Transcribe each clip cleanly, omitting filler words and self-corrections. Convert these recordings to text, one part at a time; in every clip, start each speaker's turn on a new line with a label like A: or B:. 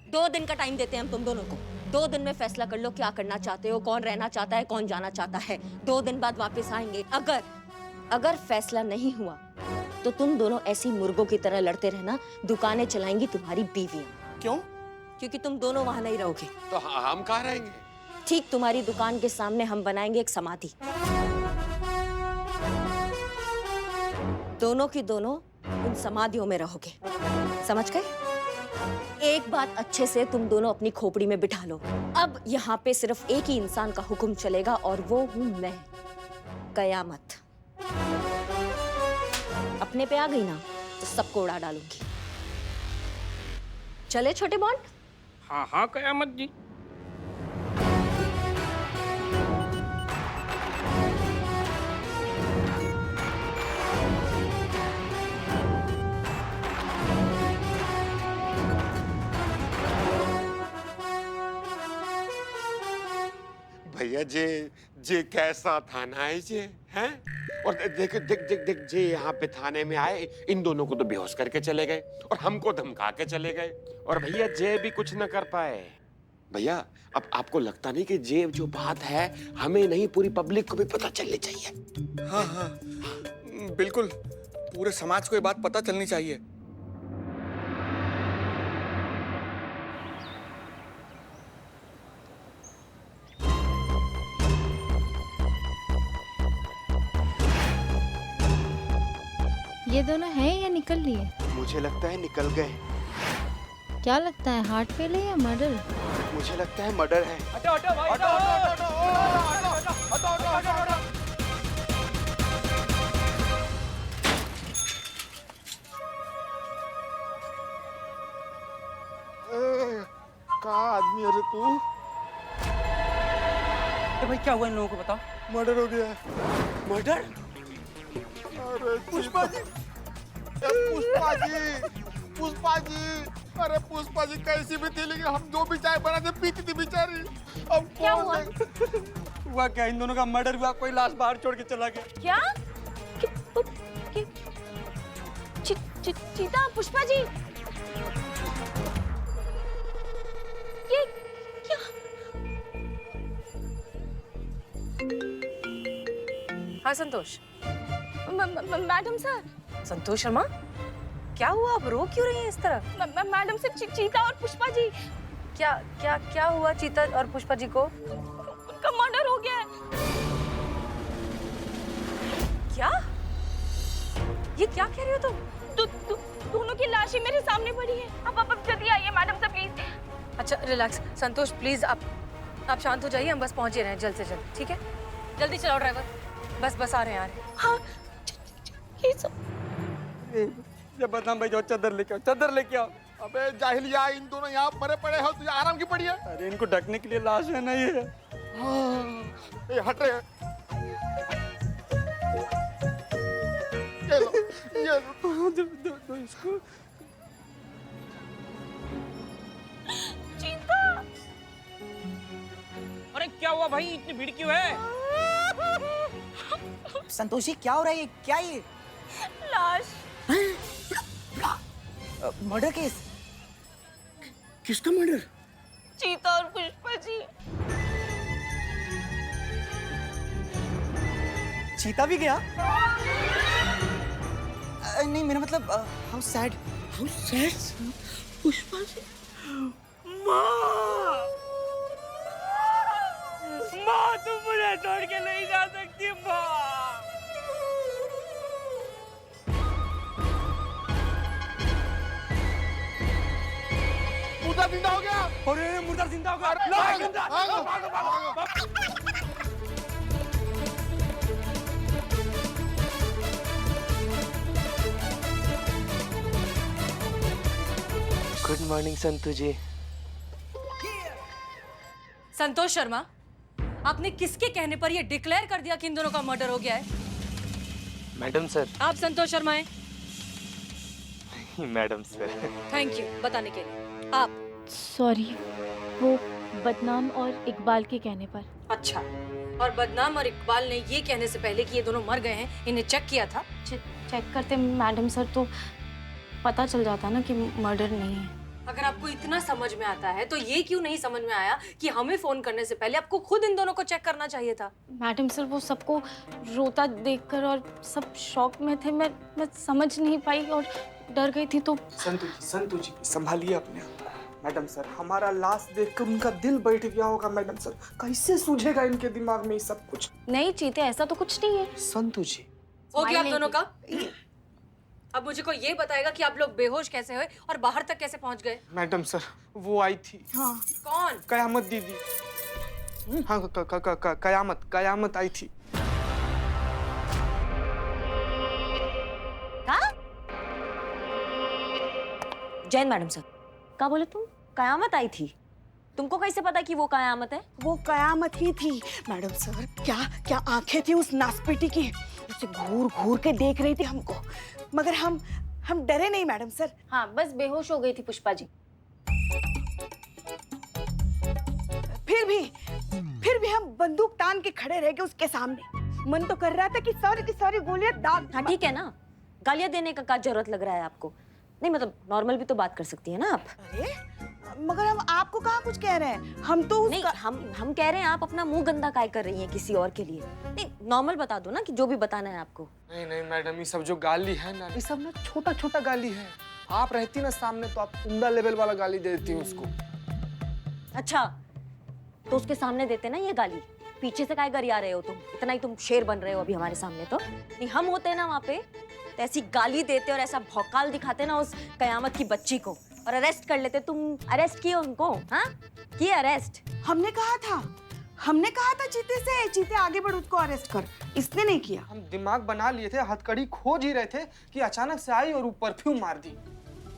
A: 2 दिन का टाइम देते हैं हम तुम दोनों को। 2 दिन में फैसला कर लो क्या करना चाहते हो, कौन रहना चाहता है, कौन जाना चाहता है। 2 दिन बाद वापस आएंगे। अगर फैसला नहीं हुआ तो तुम दोनों ऐसी मुर्गों की तरह लड़ते रहना, दुकानें चलाएंगी तुम्हारी बीवियां।
B: क्यों?
A: क्योंकि तुम दोनों वहां नहीं रहोगे।
C: तो हम कहाँ रहेंगे?
A: ठीक तुम्हारी दुकान के सामने हम बनाएंगे एक समाधि। दोनों की दोनों उन समाधियों में रहोगे, समझ गए? एक बात अच्छे से तुम दोनों अपनी खोपड़ी में बिठा लो। अब यहाँ पे सिर्फ एक ही इंसान का हुक्म चलेगा और वो हूं मैं, कयामत। अपने पे आ गई ना तो सबको उड़ा डालूंगी। चले छोटे बॉन्ड?
B: हाँ हाँ कयामत जी।
C: भैया जे कैसा थाना है जे, हैं? और देख देख देख देख जे यहाँ पे थाने में आए, इन दोनों को तो बेहोश करके चले गए और हमको धमका के चले गए। और भैया जे भी कुछ न कर पाए। भैया अब आपको लगता नहीं कि जे जो बात है हमें नहीं पूरी पब्लिक को भी पता चलनी चाहिए?
D: हाँ हाँ बिल्कुल, पूरे समाज को ये बात पता चलनी चाहिए।
E: ये दोनों हैं या निकल लिए?
F: मुझे लगता है निकल गए।
E: क्या लगता है, हार्ट फेल है या मर्डर?
F: मुझे लगता है मर्डर है।
B: हटो हटो भाई, हटो हटो हटो हटो हटो।
F: का आदमी है रे तू?
B: भाई क्या हुआ इन लोगों को बताओ।
F: मर्डर हो गया।
C: मर्डर?
F: अरे पुष्पा जी, पुष्पा जी, अरे पुष्पा जी कैसी भी थी, लेकिन हम जो भी चाय बनाते पीती थी बेचारी। अब
A: क्या हुआ?
B: हुआ क्या, इन दोनों का मर्डर हुआ, कोई लाश बाहर छोड़ के चला गया।
A: क्या? चीता, पुष्पा जी, ये क्या?
G: हाँ संतोष।
A: Madam sir.
G: संतोष शर्मा, क्या हुआ, आप रो क्यों रही हैं इस तरह?
A: मैडम सर, चीता और पुष्पा जी।
G: क्या क्या क्या हुआ चीता और पुष्पा जी को?
A: उनका मर्डर हो गया है।
G: क्या? ये क्या कह रही हो तुम?
A: दोनों की लाशें मेरे सामने पड़ी है। अब जल्दी आइए मैडम सर प्लीज।
G: अच्छा रिलैक्स संतोष, प्लीज आप शांत हो जाइए, हम बस पहुंच ही रहे हैं जल्द से जल्द, ठीक है? जल्दी चलाओ ड्राइवर, बस आ रहे हैं।
A: हाँ, ये सब
B: ये बदनाम भाई, जाओ चादर लेके आओ, चादर लेके आओ।
F: अबे जाहिलिया, इन दोनों यहाँ मरे पड़े हो, तुझे आराम की पड़ी है।
B: अरे इनको ढकने के लिए लाश है ना ये।
F: ए, हट रहे। ये लो, ये लो।
B: दो इसको।
A: चीता।
B: अरे क्या हुआ भाई, इतनी भीड़ क्यों है?
H: संतोषी क्या हो रहा है, क्या ये?
A: लाश।
H: Murder case?
F: किसका मर्डर?
A: चीता और पुष्पा जी।
H: चीता भी गया? नहीं मेरा मतलब how sad.
F: How sad? Pushpa ji.
B: माँ तुम मुझे छोड़ के नहीं जा सकती माँ।
F: मुर्दा जिंदा हो गया।
B: अरे मुर्दा जिंदा हो गया।
F: भागो, भागो, भागो।
H: गुड मॉर्निंग संतू जी।
G: संतोष शर्मा, आपने किसके कहने पर यह डिक्लेयर कर दिया कि इन दोनों का मर्डर हो गया है?
H: Madam sir.
G: आप संतोष शर्मा हैं?
H: Madam sir.
G: थैंक यू बताने के लिए। आप?
E: सॉरी, वो बदनाम और इकबाल के कहने पर।
G: अच्छा, और बदनाम और इकबाल ने ये कहने से पहले कि ये दोनों मर गए हैं, इन्हें चेक किया था?
E: चेक करते मैडम सर तो पता चल जाता ना कि मर्डर नहीं है।
G: अगर आपको इतना समझ में आता है तो ये क्यों नहीं समझ में आया कि हमें फोन करने से पहले आपको खुद इन दोनों को चेक करना चाहिए था?
E: मैडम सर, वो सबको रोता देखकर और सब शॉक में थे, मैं समझ नहीं पाई और डर गई थी। तो
H: संतु जी संभालिए अपने आप। मैडम सर, हमारा लाश देखकर उनका दिल बैठ गया होगा। मैडम सर, कैसे सूझेगा इनके दिमाग में ये सब कुछ?
E: नहीं चीते, ऐसा तो कुछ नहीं है।
H: संतु जी,
G: हो गया आप दोनों का? अब मुझे को ये बताएगा कि आप लोग बेहोश कैसे हुए और बाहर तक कैसे पहुंच गए?
H: मैडम सर, वो आई थी।
E: हाँ।
G: कौन?
H: कयामत दीदी। हाँ, कयामत आई थी।
A: जैन मैडम सर, क्या बोले तुम? कयामत आई थी? तुमको कैसे पता कि वो कयामत है?
I: वो कयामत ही थी मैडम सर। क्या क्या आंखें थी उस नासपेटी की, उसे घूर घूर के देख रही थी हमको, मगर हम डरे नहीं मैडम सर।
E: हाँ, बस बेहोश हो गई थी पुष्पा जी।
I: फिर भी हम बंदूक तान के खड़े रह गए उसके सामने। मन तो कर रहा था कि सारी की सारी गोलियां दाग।
A: हाँ ठीक है ना, गालियां देने का क्या जरूरत लग रहा है आपको? नहीं मतलब नॉर्मल भी तो बात कर सकती है ना आप।
I: अरे मगर हम आपको कहाँ कुछ कह रहे हैं, हम तो
A: नहीं, हम कह रहे हैं आप अपना मुंह गंदा काय कर रही हैं किसी और के लिए। नहीं, नॉर्मल बता दो ना कि जो भी बताना है आपको।
H: नहीं मैडम, ये सब जो गाली है ना, ये सब ना छोटा छोटा गाली है। आप रहती ना सामने तो आप उम्दा लेवल वाला गाली दे देती उसको।
A: अच्छा, तो उसके सामने देते ना ये गाली, पीछे से काय गरिया रहे हो तुम? इतना ही तुम शेर बन रहे हो अभी हमारे सामने। तो नहीं, हम होते ना वहाँ पे तो ऐसी गाली देते और ऐसा भौकाल दिखाते ना उस कयामत की बच्ची को, और अरेस्ट कर लेते। तुम अरेस्ट किए उनको? हाँ किए अरेस्ट?
I: हमने कहा था चीते से, चीते आगे बढ़, उसको अरेस्ट कर। इसने नहीं किया।
H: हम दिमाग बना लिए थे, हथकड़ी खोज ही रहे थे कि अचानक से आई और वो परफ्यूम मार दी।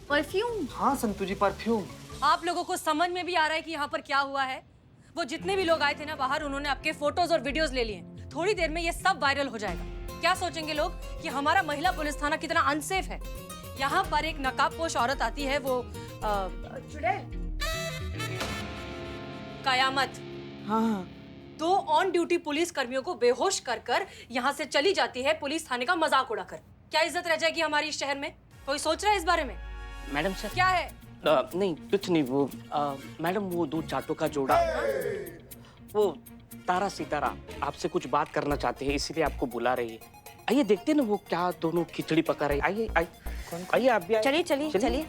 E: परफ्यूम?
H: हाँ संतु जी, परफ्यूम।
G: आप लोगों को समझ में भी आ रहा है कि यहाँ पर क्या हुआ है? वो जितने भी लोग आए थे ना बाहर, उन्होंने आपके फोटोज और वीडियोस ले लिए। थोड़ी देर में ये सब वायरल हो जाएगा। क्या सोचेंगे लोग कि हमारा महिला पुलिस थाना कितना अनसेफ है? यहाँ पर एक नकाबपोश औरत आती है, वो कयामत।
I: हाँ।
G: 2 ऑन ड्यूटी पुलिस कर्मियों को बेहोश कर कर यहाँ से चली जाती है पुलिस थाने का मजाक उड़ाकर। क्या इज्जत रह जाएगी हमारी इस शहर में? कोई सोच रहा है इस बारे में?
B: मैडम सर,
G: क्या है?
B: नहीं कुछ नहीं। वो मैडम, वो 2 चाटों का जोड़ा, वो तारा सितारा आपसे कुछ बात करना चाहते हैं, इसीलिए आपको बुला रही है। आइए देखते हैं ना वो क्या दोनों खिचड़ी पका रहे हैं। आइए आइए आप भी आइए।
A: चलिए चलिए चलिए।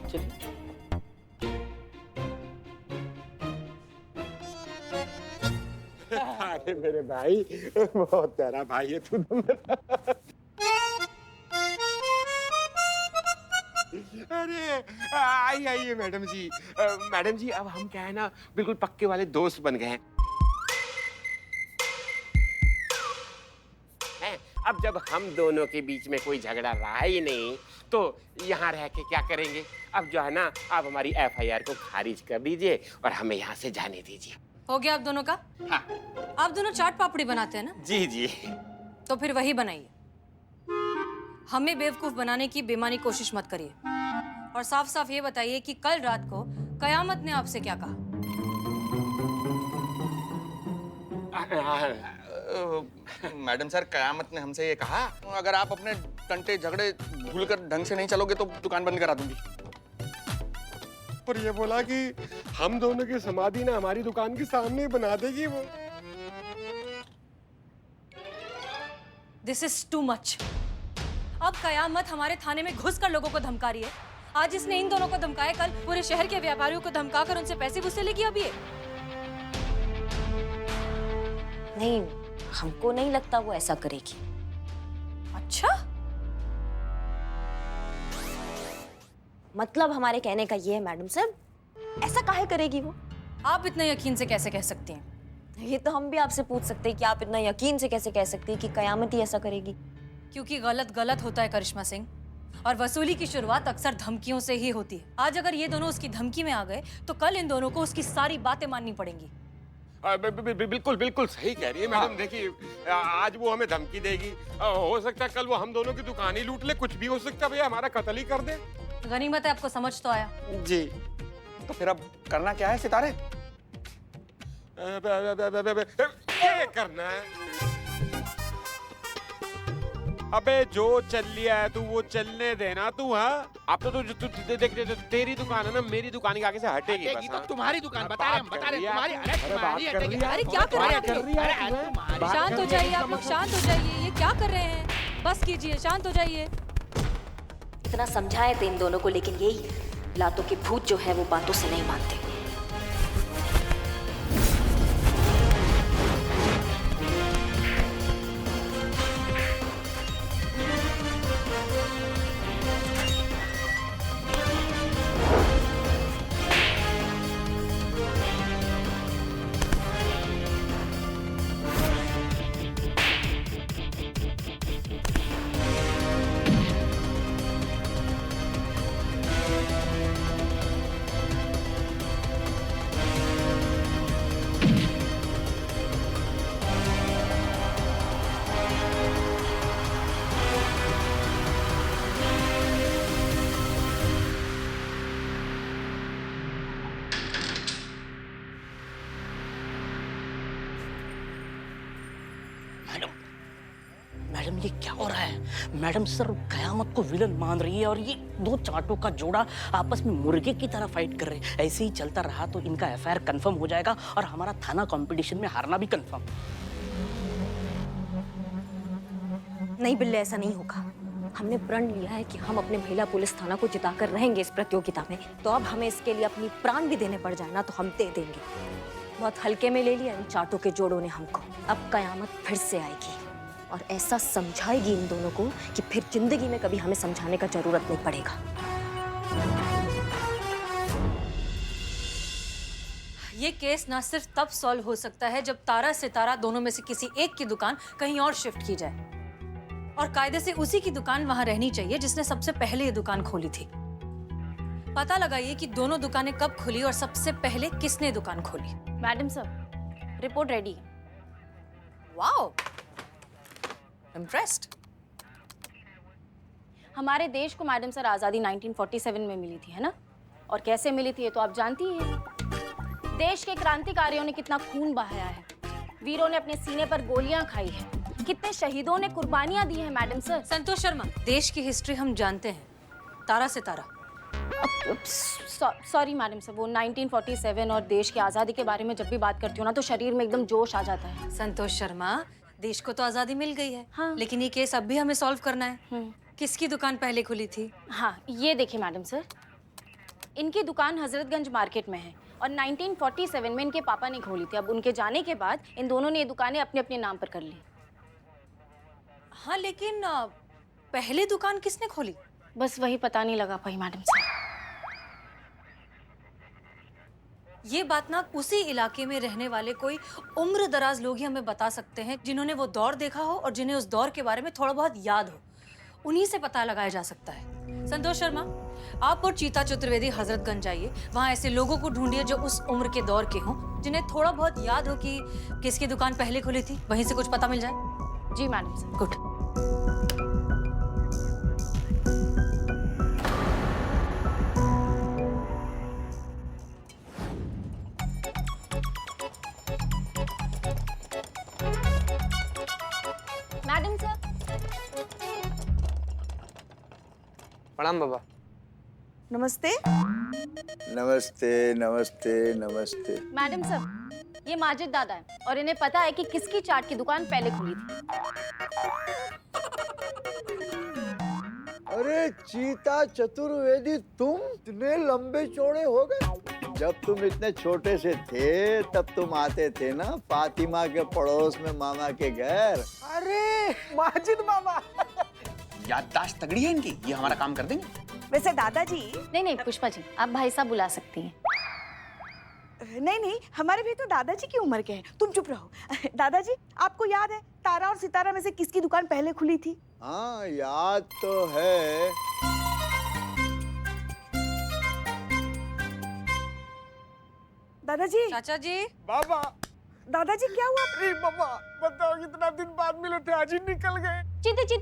C: अरे मेरे भाई, बहुत प्यारा भाई है तू तो मेरा। अरे आइए मैडम जी। मैडम जी, अब हम क्या है ना, बिल्कुल पक्के वाले दोस्त बन गए हैं। अब जब हम दोनों के बीच में कोई झगड़ा रहा ही नहीं तो यहाँ रह के क्या करेंगे? अब जो है ना, आप हमारी FIR को खारिज कर दीजिए और हमें यहाँ से जाने दीजिए।
G: हो गया आप दोनों का?
C: हाँ।
G: आप दोनों चाट पापड़ी बनाते हैं ना?
C: जी जी।
G: तो फिर वही बनाइए। हमें बेवकूफ बनाने की बेईमानी कोशिश मत करिए, और साफ साफ ये बताइए कि कल रात को कयामत ने आपसे क्या कहा?
D: मैडम सर, कयामत ने हमसे ये कहा, अगर आप अपने टंटे झगड़े भूलकर ढंग से नहीं चलोगे तो दुकान बंद करा दूंगी।
C: पर ये बोला कि हम दोनों की समाधि ना हमारी दुकान के सामने ही बना देगी वो।
G: This is too much. अब कयामत हमारे थाने में घुसकर लोगों को धमका रही है। आज इसने इन दोनों को धमकाया, कल पूरे शहर के व्यापारियों को धमकाकर उनसे पैसे वसूलेगी। अब ये
A: नहीं, हमको नहीं लगता वो ऐसा करेगी।
G: अच्छा,
A: मतलब हमारे कहने का ये है मैडम साहब, ऐसा काहे करेगी वो?
G: आप इतना यकीन से कैसे कह सकती हैं?
A: ये तो हम भी आपसे पूछ सकते हैं कि आप इतना यकीन से कैसे कह सकती हैं कि कयामत ही ऐसा करेगी?
G: क्योंकि गलत गलत होता है करिश्मा सिंह, और वसूली की शुरुआत अक्सर धमकियों से ही होती है। आज अगर ये दोनों उसकी धमकी में आ गए तो कल इन दोनों को उसकी सारी बातें माननी पड़ेंगी।
C: बिल्कुल बिल्कुल सही कह रही है मैडम। देखिए, आज वो हमें धमकी देगी, हो सकता है कल वो हम दोनों की दुकान ही लूट ले, कुछ भी हो सकता है। भैया हमारा कत्ल ही कर दे।
G: गनीमत है आपको समझ तो आया।
C: जी।
D: तो फिर अब करना क्या है सितारे?
C: ये करना है। अबे जो चल लिया है तू वो चलने देना तू। हाँ अब तो तू देख तेरी दुकान है ना, मेरी दुकान के आगे से हटेगी बस।
F: तो तुम्हारी दुकान बता रहे हम, बता रहे तुम्हारी। अरे तुम्हारी हटेगी।
G: अरे क्या कर रहे हैं आप? शांत हो जाइए आप लोग, शांत हो जाइए। ये क्या कर रहे हैं? बस कीजिए, शांत हो जाइए।
A: इतना समझाए थे इन दोनों को, लेकिन यही लातों के भूत जो है वो बातों से नहीं मानते।
B: मैडम ये क्या हो रहा है? मैडम सर कयामत को विलन मान रही है और ये दो चाटों का जोड़ा आपस में मुर्गे की तरह फाइट कर रहे हैं। ऐसे ही चलता रहा तो इनका एफआईआर कंफर्म हो जाएगा और हमारा थाना कंपटीशन में हारना भी कंफर्म।
A: नहीं बिल्ले, ऐसा नहीं होगा। हमने प्रण लिया है कि हम अपने महिला पुलिस थाना को जिताकर रहेंगे इस प्रतियोगिता में, तो अब हमें इसके लिए अपनी प्राण भी देने पड़ जाए ना तो हम दे देंगे। बहुत हल्के में ले लिया इन चाटों के जोड़ों ने हमको। अब कयामत फिर से आएगी और ऐसा समझाएगी इन दोनों को कि फिर जिंदगी में कभी हमें समझाने का जरूरत नहीं पड़ेगा।
G: ये केस ना सिर्फ तब सॉल्व हो सकता है जब तारा सितारा दोनों में से किसी एक की दुकान कहीं और शिफ्ट की जाए, और कायदे से उसी की दुकान वहां रहनी चाहिए जिसने सबसे पहले ये दुकान खोली थी। पता लगाइए कि दोनों दुकानें कब खुली और सबसे पहले किसने दुकान खोली।
E: मैडम साहब, रिपोर्ट रेडी है।
G: Wow, impressed.
E: हमारे देश को मैडम सर आज़ादी 1947 में मिली थी, है ना? और कैसे मिली थी ये तो आप जानती ही हैं। देश के क्रांतिकारियों ने कितना खून बहाया है, वीरों ने अपने सीने पर गोलियां खाई है, कितने शहीदों ने कुर्बानियां दी हैं मैडम सर।
G: संतोष शर्मा, देश की हिस्ट्री हम जानते हैं। तारा सितारा।
E: सॉरी मैडम सर, वो 1947 और देश की आज़ादी के बारे में जब भी बात करती हूँ ना तो शरीर में एकदम जोश आ जाता है।
G: संतोष शर्मा, देश को तो आज़ादी मिल गई है,
E: हाँ।
G: लेकिन ये केस अब भी हमें सॉल्व करना है। किसकी दुकान पहले खुली थी?
E: हाँ, ये देखिए मैडम सर, इनकी दुकान हजरतगंज मार्केट में है और 1947 में इनके पापा ने खोली थी। अब उनके जाने के बाद इन दोनों ने ये दुकानें अपने अपने नाम पर कर ली।
G: हाँ, लेकिन पहले दुकान किसने खोली?
E: बस वही पता नहीं लगा पाई मैडम सर।
G: ये बात ना उसी इलाके में रहने वाले कोई उम्र दराज लोग ही हमें बता सकते हैं, जिन्होंने वो दौर देखा हो और जिन्हें उस दौर के बारे में थोड़ा बहुत याद हो। उन्हीं से पता लगाया जा सकता है। संतोष शर्मा, आप और चीता चतुर्वेदी हजरतगंज जाइए, वहाँ ऐसे लोगों को ढूंढिए जो उस उम्र के दौर के हों, जिन्हें थोड़ा बहुत याद हो कि किसकी दुकान पहले खुली थी। वहीं से कुछ पता मिल जाए।
E: जी madam sir.
G: Good.
E: Madam sir.
J: प्रणाम बाबा।
I: नमस्ते।
K: नमस्ते नमस्ते नमस्ते।
E: मैडम सर, ये माजिद दादा है और इन्हें पता है कि किसकी चाट की दुकान पहले खुली थी।
K: अरे चीता चतुर्वेदी, तुम इतने लंबे चौड़े हो गए। जब तुम इतने छोटे से थे तब तुम आते थे ना फातिमा के पड़ोस में मामा के घर।
H: अरे माजिद मामा,
D: याददाश्त तगड़ी है इनकी, ये हमारा काम कर देंगे।
I: वैसे दादाजी।
E: नहीं पुष्पा जी, आप भाई साहब बुला सकती हैं।
I: नहीं, हमारे भी तो दादाजी की उम्र के हैं। तुम चुप रहो। दादाजी, आपको याद है तारा और सितारा में से किसकी दुकान पहले खुली थी?
K: हाँ याद तो है।
I: दादाजी।
G: चाचा जी।
F: बाबा।
I: दादाजी क्या हुआ?
F: अरे बाबा, बताओ कितना दिन बाद मिले थे, आज ही निकल गए।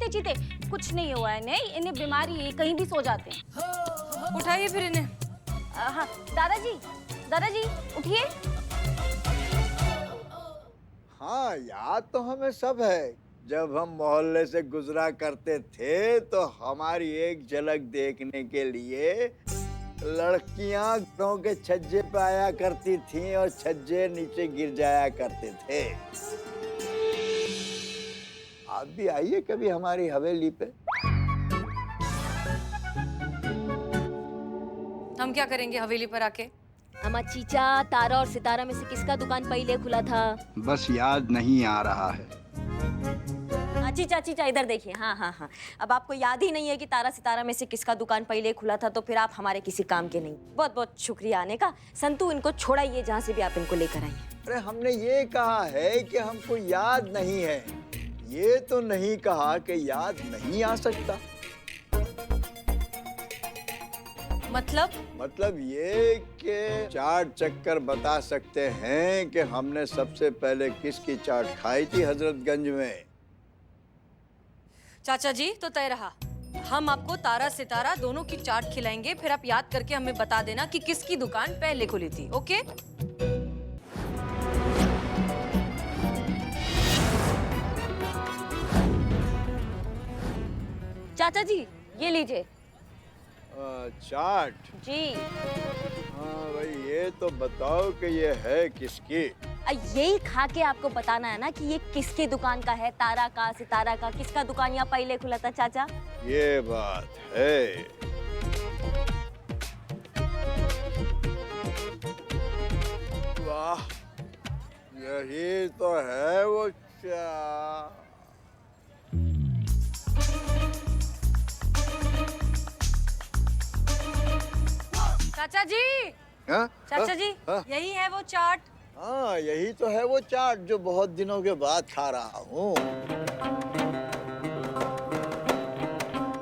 E: चीते, कुछ नहीं हुआ है, नहीं इन्हें बीमारी है, कहीं भी सो जाते हैं।
G: उठाइए फिर इन्हें।
E: हाँ दादाजी उठिए।
K: हाँ याद तो हमें सब है, जब हम मोहल्ले से गुजरा करते थे तो हमारी एक झलक देखने के लिए लड़कियां घरों के छज्जे पे आया करती थीं और छज्जे नीचे गिर जाया करते थे। आप भी आइए कभी हमारी हवेली पे।
G: हम क्या करेंगे हवेली पर आके?
A: अम्मा चीचा, तारा और सितारा में से किसका दुकान पहले खुला था?
K: बस याद नहीं आ रहा है।
A: चीचा चीचा इधर देखिए। हाँ हाँ हाँ, अब आपको याद ही नहीं है कि तारा सितारा में से किसका दुकान पहले खुला था, तो फिर आप हमारे किसी काम के नहीं। बहुत बहुत शुक्रिया आने का। संतू, इनको छोड़ाइए जहाँ से भी आप इनको लेकर आइए।
K: अरे हमने ये कहा है कि हमको याद नहीं है, ये तो नहीं कहा कि याद नहीं आ सकता। मतलब ये कि चाट चक्कर बता सकते हैं कि हमने सबसे पहले किसकी चाट खाई थी हजरतगंज में।
G: चाचा जी तो तय रहा, हम आपको तारा सितारा दोनों की चाट खिलाएंगे, फिर आप याद करके हमें बता देना कि किसकी दुकान पहले खुली थी। ओके?
A: चाचा जी ये लीजिए।
K: चाट?
A: जी।
K: हाँ भाई, ये तो बताओ कि ये है किसकी?
A: यही खा के आपको बताना है ना कि ये किसकी दुकान का है, तारा का, सितारा का, किसका दुकान यहाँ पहले खुला था चाचा?
K: ये बात है। वाह, यही तो है वो चाट।
G: चाचा जी,
K: हाँ?
G: चाचा जी,
K: हाँ?
G: यही है वो चाट।
K: हाँ, यही तो है वो चाट जो बहुत दिनों के बाद खा रहा हूँ।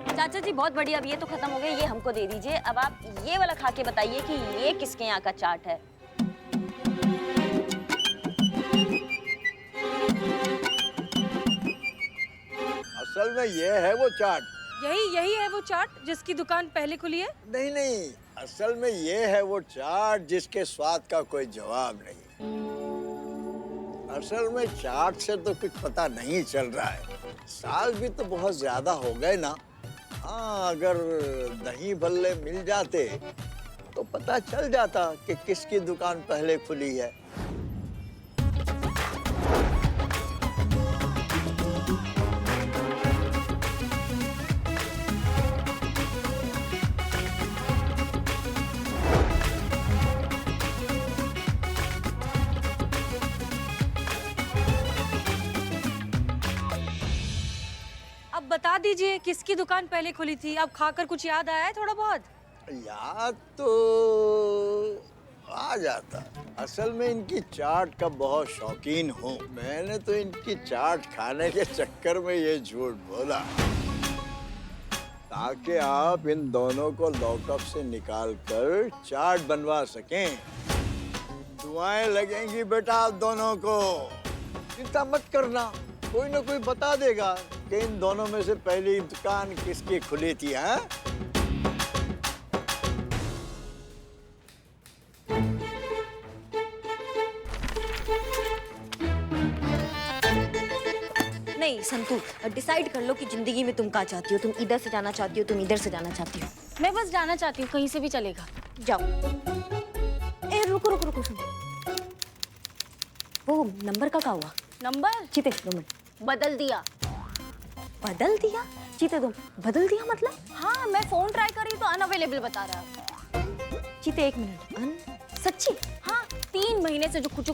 A: चाचा जी बहुत बढ़िया, अब ये तो खत्म हो गया, ये हमको दे दीजिए। अब आप ये वाला खा के बताइए कि ये किसके यहाँ का चाट है।
K: असल में ये है वो चाट।
G: यही है वो चाट जिसकी दुकान पहले खुली है?
K: नहीं नहीं, असल में ये है वो चाट जिसके स्वाद का कोई जवाब नहीं। असल में चाट से तो कुछ पता नहीं चल रहा है। साल भी तो बहुत ज्यादा हो गए ना। हाँ, अगर दही भल्ले मिल जाते तो पता चल जाता कि किसकी दुकान पहले खुली है।
G: बता दीजिए किसकी दुकान पहले खुली थी। अब खाकर कुछ याद आया है थोड़ा बहुत?
K: याद तो आ जाता। असल में इनकी चाट का बहुत शौकीन हूँ। मैंने तो इनकी चाट खाने के चक्कर में ये झूठ बोला ताकि आप इन दोनों को लॉकअप से निकालकर चाट बनवा सकें। दुआएं लगेंगी बेटा आप दोनों को। चिंता मत करना, कोई ना कोई बता देगा कि इन दोनों में से पहली दुकान किसकी खुली थी। हाँ?
A: नहीं संतू, डिसाइड कर लो कि जिंदगी में तुम कहाँ चाहती हो। तुम इधर से जाना चाहती हो, तुम इधर से जाना चाहती हो?
E: मैं बस जाना चाहती हूँ, कहीं से भी चलेगा।
A: जाओ। ए रुको रुको रुको, सुनो, वो नंबर का क्या हुआ?
E: नंबर
A: चीते 2 मिनट।
E: बदल दिया।
A: बदल दिया? चीते 2 बदल दिया मतलब?
E: हाँ, मैं फोन ट्राई कर रही तो अनअवेलेबल बता रहा है।
A: चीते 1 मिनट। सच्ची?
E: हाँ, 3 महीने से जो कुछ।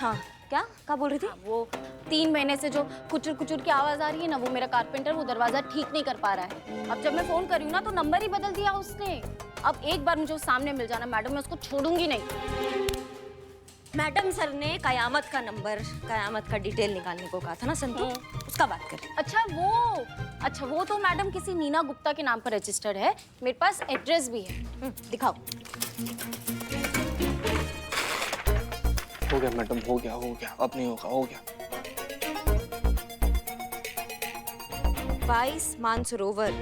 A: हाँ, क्या बोल रही थी?
E: वो 3 महीने से जो कुचुर कुचुर की आवाज आ रही है ना, वो मेरा कारपेंटर वो दरवाजा ठीक नहीं कर पा रहा है। अब जब मैं फोन कर रही हूँ ना तो नंबर ही बदल दिया उसने। अब एक बार मुझे सामने मिल जाना मैडम, मैं उसको छोड़ूंगी नहीं।
A: मैडम सर ने कयामत का नंबर, कयामत का डिटेल निकालने को कहा था ना संतू, उसका बात कर रही।
E: अच्छा वो तो मैडम किसी नीना गुप्ता के नाम पर रजिस्टर्ड है। मेरे पास एड्रेस भी है।
A: दिखाओ।
H: हो गया मैडम, हो गया, अब नहीं होगा, हो गया।
A: 22 मानसरोवर